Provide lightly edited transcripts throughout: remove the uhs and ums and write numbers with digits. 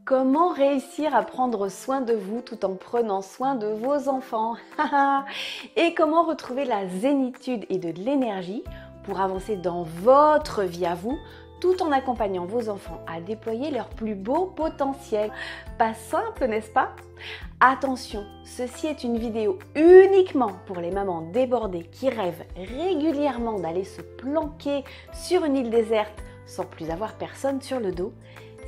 Comment réussir à prendre soin de vous tout en prenant soin de vos enfants? Et comment retrouver la zénitude et de l'énergie pour avancer dans votre vie à vous tout en accompagnant vos enfants à déployer leur plus beau potentiel? Pas simple, n'est-ce pas? Attention, ceci est une vidéo uniquement pour les mamans débordées qui rêvent régulièrement d'aller se planquer sur une île déserte sans plus avoir personne sur le dos.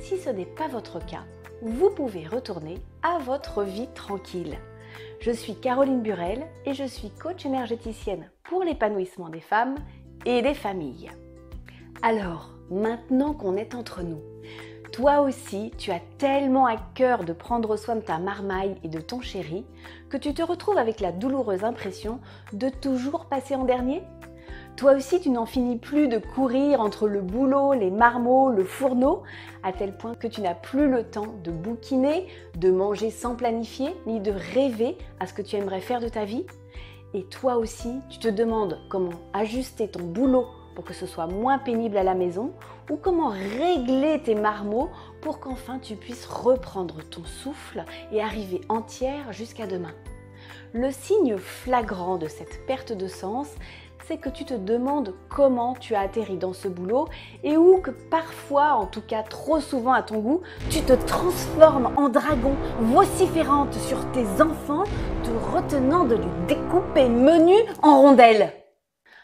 Si ce n'est pas votre cas, vous pouvez retourner à votre vie tranquille. Je suis Caroline Burel et je suis coach énergéticienne pour l'épanouissement des femmes et des familles. Alors, maintenant qu'on est entre nous, toi aussi, tu as tellement à cœur de prendre soin de ta marmaille et de ton chéri que tu te retrouves avec la douloureuse impression de toujours passer en dernier? Toi aussi, tu n'en finis plus de courir entre le boulot, les marmots, le fourneau, à tel point que tu n'as plus le temps de bouquiner, de manger sans planifier, ni de rêver à ce que tu aimerais faire de ta vie. Et toi aussi, tu te demandes comment ajuster ton boulot pour que ce soit moins pénible à la maison, ou comment régler tes marmots pour qu'enfin tu puisses reprendre ton souffle et arriver entière jusqu'à demain. Le signe flagrant de cette perte de sens, c'est que tu te demandes comment tu as atterri dans ce boulot et où que parfois, en tout cas trop souvent à ton goût, tu te transformes en dragon vociférante sur tes enfants, te retenant de les découper menus en rondelles.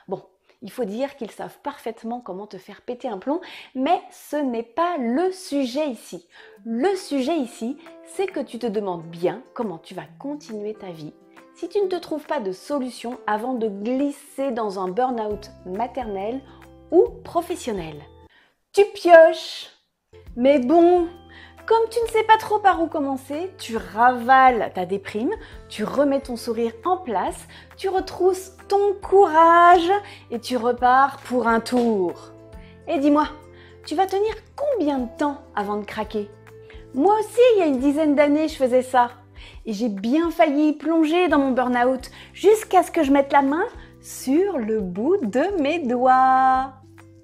Bon, il faut dire qu'ils savent parfaitement comment te faire péter un plomb, mais ce n'est pas le sujet ici. Le sujet ici, c'est que tu te demandes bien comment tu vas continuer ta vie si tu ne te trouves pas de solution avant de glisser dans un burn-out maternel ou professionnel. Tu pioches. Mais bon, comme tu ne sais pas trop par où commencer, tu ravales ta déprime, tu remets ton sourire en place, tu retrousses ton courage et tu repars pour un tour. Et dis-moi, tu vas tenir combien de temps avant de craquer? Moi aussi, il y a une dizaine d'années, je faisais ça. Et j'ai bien failli plonger dans mon burn-out jusqu'à ce que je mette la main sur le bout de mes doigts.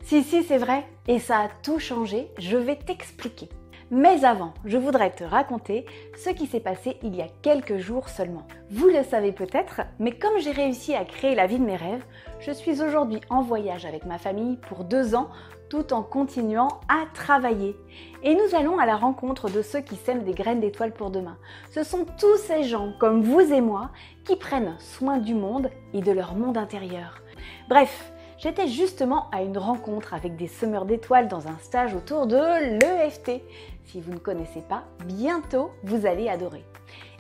Si, c'est vrai. Et ça a tout changé. Je vais t'expliquer. Mais avant, je voudrais te raconter ce qui s'est passé il y a quelques jours seulement. Vous le savez peut-être, mais comme j'ai réussi à créer la vie de mes rêves, je suis aujourd'hui en voyage avec ma famille pour 2 ans, tout en continuant à travailler. Et nous allons à la rencontre de ceux qui sèment des graines d'étoiles pour demain. Ce sont tous ces gens, comme vous et moi, qui prennent soin du monde et de leur monde intérieur. Bref, j'étais justement à une rencontre avec des semeurs d'étoiles dans un stage autour de l'EFT. Si vous ne connaissez pas, bientôt vous allez adorer.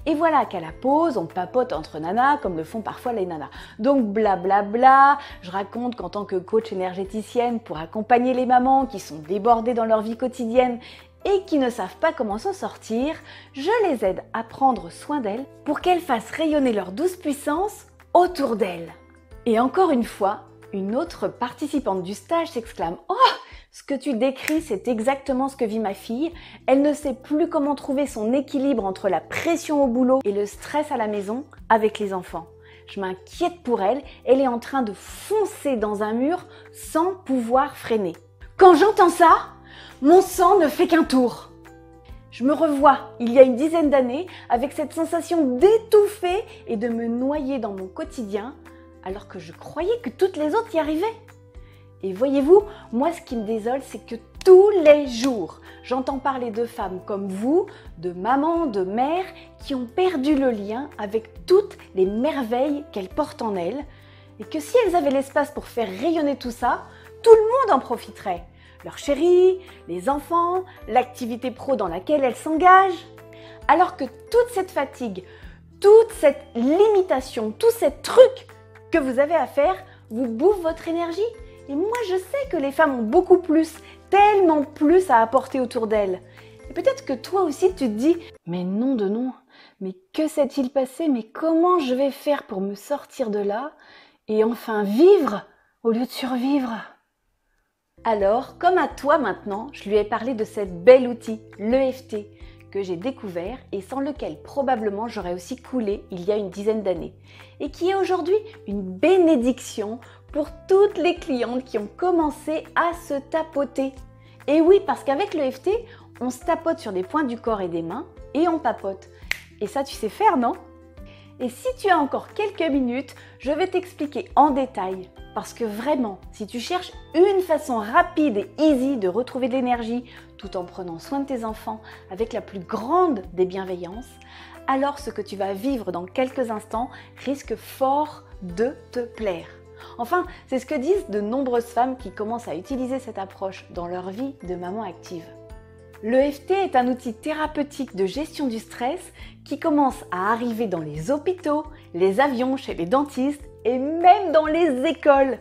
Et voilà qu'à la pause, on papote entre nanas comme le font parfois les nanas. Donc blablabla, je raconte qu'en tant que coach énergéticienne pour accompagner les mamans qui sont débordées dans leur vie quotidienne et qui ne savent pas comment s'en sortir, je les aide à prendre soin d'elles pour qu'elles fassent rayonner leur douce puissance autour d'elles. Et encore une fois, une autre participante du stage s'exclame « Oh, ce que tu décris, c'est exactement ce que vit ma fille. Elle ne sait plus comment trouver son équilibre entre la pression au boulot et le stress à la maison avec les enfants. Je m'inquiète pour elle, elle est en train de foncer dans un mur sans pouvoir freiner. Quand j'entends ça, mon sang ne fait qu'un tour. Je me revois il y a une dizaine d'années avec cette sensation d'étouffer et de me noyer dans mon quotidien alors que je croyais que toutes les autres y arrivaient. Et voyez-vous, moi ce qui me désole, c'est que tous les jours, j'entends parler de femmes comme vous, de mamans, de mères, qui ont perdu le lien avec toutes les merveilles qu'elles portent en elles, et que si elles avaient l'espace pour faire rayonner tout ça, tout le monde en profiterait. Leur chéri, les enfants, l'activité pro dans laquelle elles s'engagent. Alors que toute cette fatigue, toute cette limitation, tous ces trucs que vous avez à faire, vous bouffent votre énergie. Et moi, je sais que les femmes ont beaucoup plus, tellement plus à apporter autour d'elles. Et peut-être que toi aussi, tu te dis « Mais non de non, mais que s'est-il passé? Mais comment je vais faire pour me sortir de là et enfin vivre au lieu de survivre ?» Alors, comme à toi maintenant, je lui ai parlé de cet bel outil, l'EFT, que j'ai découvert et sans lequel probablement j'aurais aussi coulé il y a une dizaine d'années. Et qui est aujourd'hui une bénédiction pour toutes les clientes qui ont commencé à se tapoter. Et oui, parce qu'avec l'EFT, On se tapote sur des points du corps et des mains et on papote. Et ça, tu sais faire, non? Et si tu as encore quelques minutes, je vais t'expliquer en détail. Parce que vraiment, si tu cherches une façon rapide et easy de retrouver de l'énergie tout en prenant soin de tes enfants avec la plus grande des bienveillances, alors ce que tu vas vivre dans quelques instants risque fort de te plaire. Enfin, c'est ce que disent de nombreuses femmes qui commencent à utiliser cette approche dans leur vie de maman active. L'EFT est un outil thérapeutique de gestion du stress qui commence à arriver dans les hôpitaux, les avions, chez les dentistes et même dans les écoles.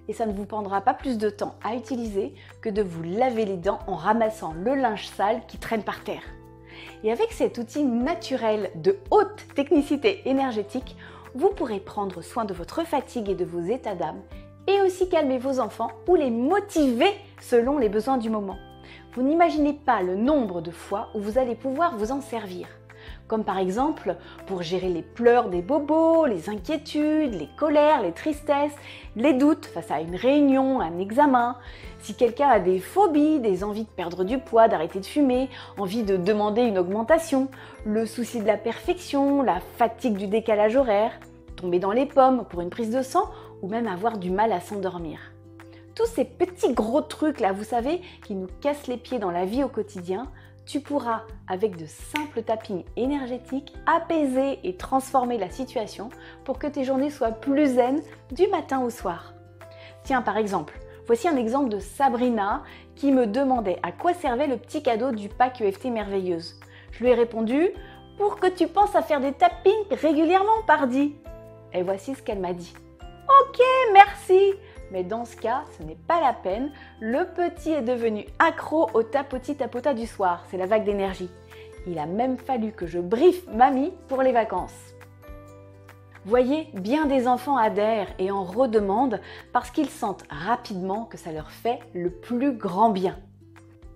Et ça ne vous prendra pas plus de temps à utiliser que de vous laver les dents en ramassant le linge sale qui traîne par terre. Et avec cet outil naturel de haute technicité énergétique, vous pourrez prendre soin de votre fatigue et de vos états d'âme et aussi calmer vos enfants ou les motiver selon les besoins du moment. Vous n'imaginez pas le nombre de fois où vous allez pouvoir vous en servir. Comme par exemple pour gérer les pleurs des bobos, les inquiétudes, les colères, les tristesses, les doutes face à une réunion, un examen. Si quelqu'un a des phobies, des envies de perdre du poids, d'arrêter de fumer, envie de demander une augmentation, le souci de la perfection, la fatigue du décalage horaire, tomber dans les pommes pour une prise de sang ou même avoir du mal à s'endormir. Tous ces petits gros trucs là, vous savez, qui nous cassent les pieds dans la vie au quotidien, tu pourras, avec de simples tappings énergétiques, apaiser et transformer la situation pour que tes journées soient plus zen du matin au soir. Tiens, par exemple, voici un exemple de Sabrina qui me demandait à quoi servait le petit cadeau du pack EFT Merveilleuse. Je lui ai répondu « Pour que tu penses à faire des tappings régulièrement, pardi !» Et voici ce qu'elle m'a dit. « Ok, merci !» Mais dans ce cas, ce n'est pas la peine. Le petit est devenu accro au tapoti-tapota du soir. C'est la vague d'énergie. Il a même fallu que je briefe mamie pour les vacances. Voyez, bien des enfants adhèrent et en redemandent parce qu'ils sentent rapidement que ça leur fait le plus grand bien.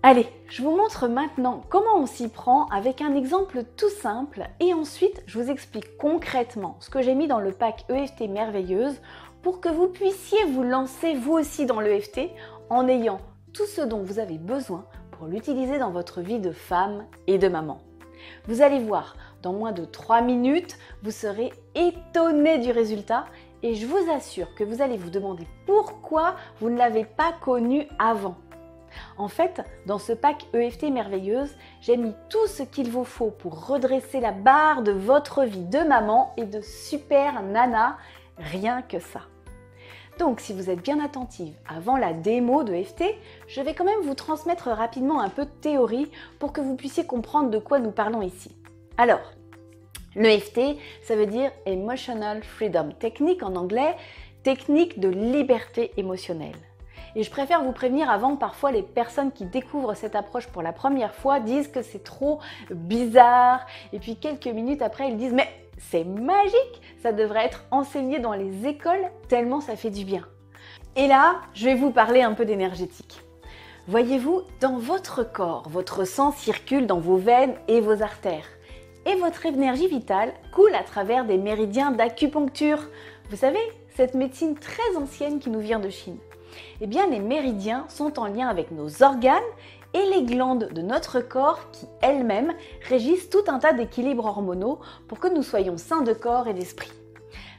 Allez, je vous montre maintenant comment on s'y prend avec un exemple tout simple et ensuite je vous explique concrètement ce que j'ai mis dans le pack EFT Merveilleuse pour que vous puissiez vous lancer vous aussi dans l'EFT en ayant tout ce dont vous avez besoin pour l'utiliser dans votre vie de femme et de maman. Vous allez voir, dans moins de 3 minutes, vous serez étonné du résultat et je vous assure que vous allez vous demander pourquoi vous ne l'avez pas connu avant. En fait, dans ce pack EFT Merveilleuse, j'ai mis tout ce qu'il vous faut pour redresser la barre de votre vie de maman et de super nana. Rien que ça. Donc, si vous êtes bien attentive avant la démo de EFT, je vais quand même vous transmettre rapidement un peu de théorie pour que vous puissiez comprendre de quoi nous parlons ici. Alors, l'EFT, ça veut dire Emotional Freedom Technique en anglais, technique de liberté émotionnelle. Et je préfère vous prévenir avant, parfois les personnes qui découvrent cette approche pour la première fois disent que c'est trop bizarre et puis quelques minutes après ils disent « mais c'est magique, ça devrait être enseigné dans les écoles tellement ça fait du bien ». Et là, je vais vous parler un peu d'énergétique. Voyez-vous, dans votre corps, votre sang circule dans vos veines et vos artères. Et votre énergie vitale coule à travers des méridiens d'acupuncture. Vous savez, cette médecine très ancienne qui nous vient de Chine. Eh bien, les méridiens sont en lien avec nos organes et les glandes de notre corps qui, elles-mêmes, régissent tout un tas d'équilibres hormonaux pour que nous soyons sains de corps et d'esprit.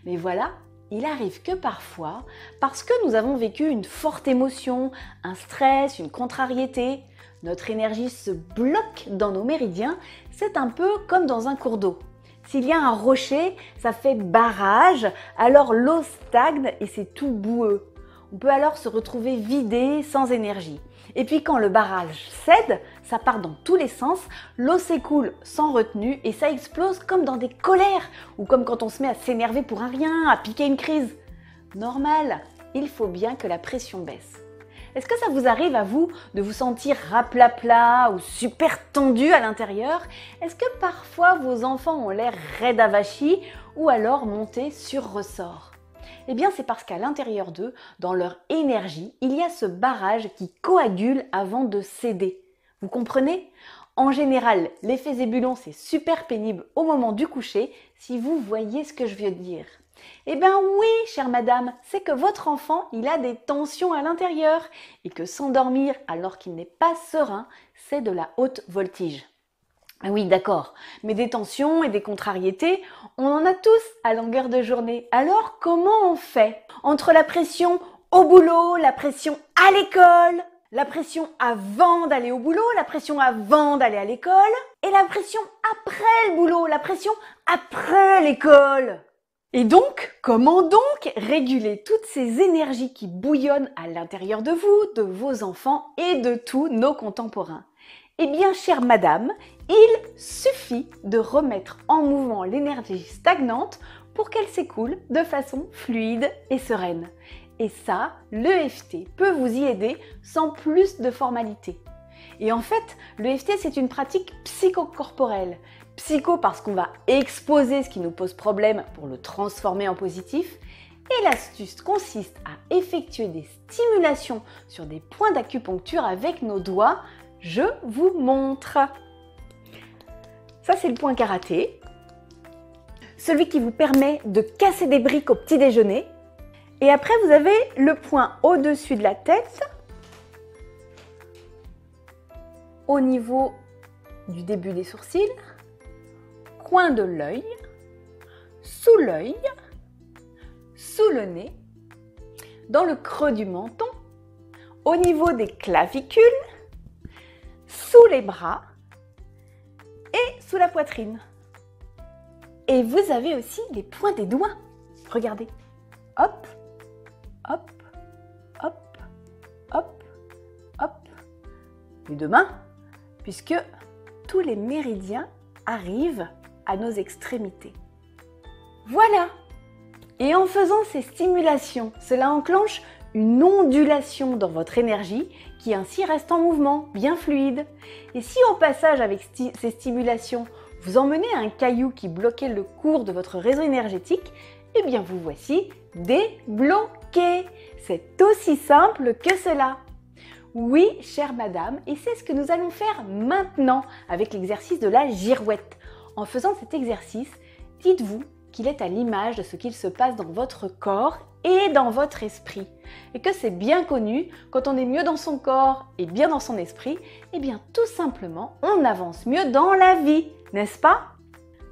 Mais voilà, il arrive que parfois, parce que nous avons vécu une forte émotion, un stress, une contrariété, notre énergie se bloque dans nos méridiens, c'est un peu comme dans un cours d'eau. S'il y a un rocher, ça fait barrage, alors l'eau stagne et c'est tout boueux. On peut alors se retrouver vidé, sans énergie. Et puis quand le barrage cède, ça part dans tous les sens, l'eau s'écoule sans retenue et ça explose comme dans des colères ou comme quand on se met à s'énerver pour un rien, à piquer une crise. Normal, il faut bien que la pression baisse. Est-ce que ça vous arrive à vous de vous sentir raplapla ou super tendu à l'intérieur? Est-ce que parfois vos enfants ont l'air raides avachis ou alors montés sur ressort? Eh bien, c'est parce qu'à l'intérieur d'eux, dans leur énergie, il y a ce barrage qui coagule avant de céder. Vous comprenez? En général, l'effet Zébulon, c'est super pénible au moment du coucher, si vous voyez ce que je veux dire. Eh bien oui, chère madame, c'est que votre enfant, il a des tensions à l'intérieur et que s'endormir alors qu'il n'est pas serein, c'est de la haute voltige. Ah oui, d'accord, mais des tensions et des contrariétés, on en a tous à longueur de journée. Alors comment on fait? Entre la pression au boulot, la pression à l'école, la pression avant d'aller au boulot, la pression avant d'aller à l'école, et la pression après le boulot, la pression après l'école. Et donc, comment donc réguler toutes ces énergies qui bouillonnent à l'intérieur de vous, de vos enfants et de tous nos contemporains? Eh bien, chère madame, il suffit de remettre en mouvement l'énergie stagnante pour qu'elle s'écoule de façon fluide et sereine. Et ça, l'EFT peut vous y aider sans plus de formalité. Et en fait, l'EFT, c'est une pratique psychocorporelle. Psycho parce qu'on va exposer ce qui nous pose problème pour le transformer en positif. Et l'astuce consiste à effectuer des stimulations sur des points d'acupuncture avec nos doigts. Je vous montre. Ça, c'est le point karaté. Celui qui vous permet de casser des briques au petit déjeuner. Et après, vous avez le point au-dessus de la tête, au niveau du début des sourcils, coin de l'œil, sous le nez, dans le creux du menton, au niveau des clavicules, sous les bras et sous la poitrine. Et vous avez aussi les points des doigts. Regardez. Hop, hop, hop, hop, hop. Les deux mains, puisque tous les méridiens arrivent à nos extrémités. Voilà! Et en faisant ces stimulations, cela enclenche une ondulation dans votre énergie qui ainsi reste en mouvement, bien fluide. Et si au passage avec ces stimulations, vous emmenez un caillou qui bloquait le cours de votre réseau énergétique, eh bien vous voici débloqué. C'est aussi simple que cela. Oui, chère madame, et c'est ce que nous allons faire maintenant avec l'exercice de la girouette. En faisant cet exercice, dites-vous qu'il est à l'image de ce qu'il se passe dans votre corps et dans votre esprit. Et que c'est bien connu, quand on est mieux dans son corps et bien dans son esprit, eh bien tout simplement, on avance mieux dans la vie, n'est-ce pas?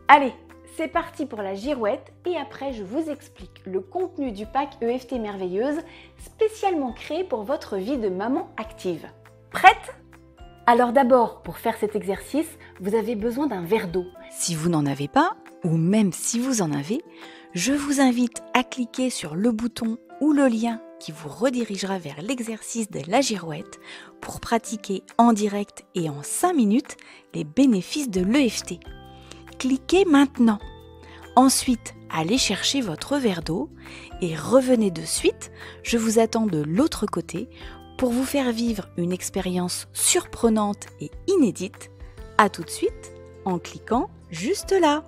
Allez, c'est parti pour la girouette et après je vous explique le contenu du pack EFT Merveilleuse spécialement créé pour votre vie de maman active. Prête? Alors d'abord, pour faire cet exercice, vous avez besoin d'un verre d'eau. Si vous n'en avez pas, ou même si vous en avez, je vous invite à cliquer sur le bouton ou le lien qui vous redirigera vers l'exercice de la girouette pour pratiquer en direct et en 5 minutes les bénéfices de l'EFT. Cliquez maintenant. Ensuite, allez chercher votre verre d'eau et revenez de suite. Je vous attends de l'autre côté pour vous faire vivre une expérience surprenante et inédite. À tout de suite en cliquant juste là.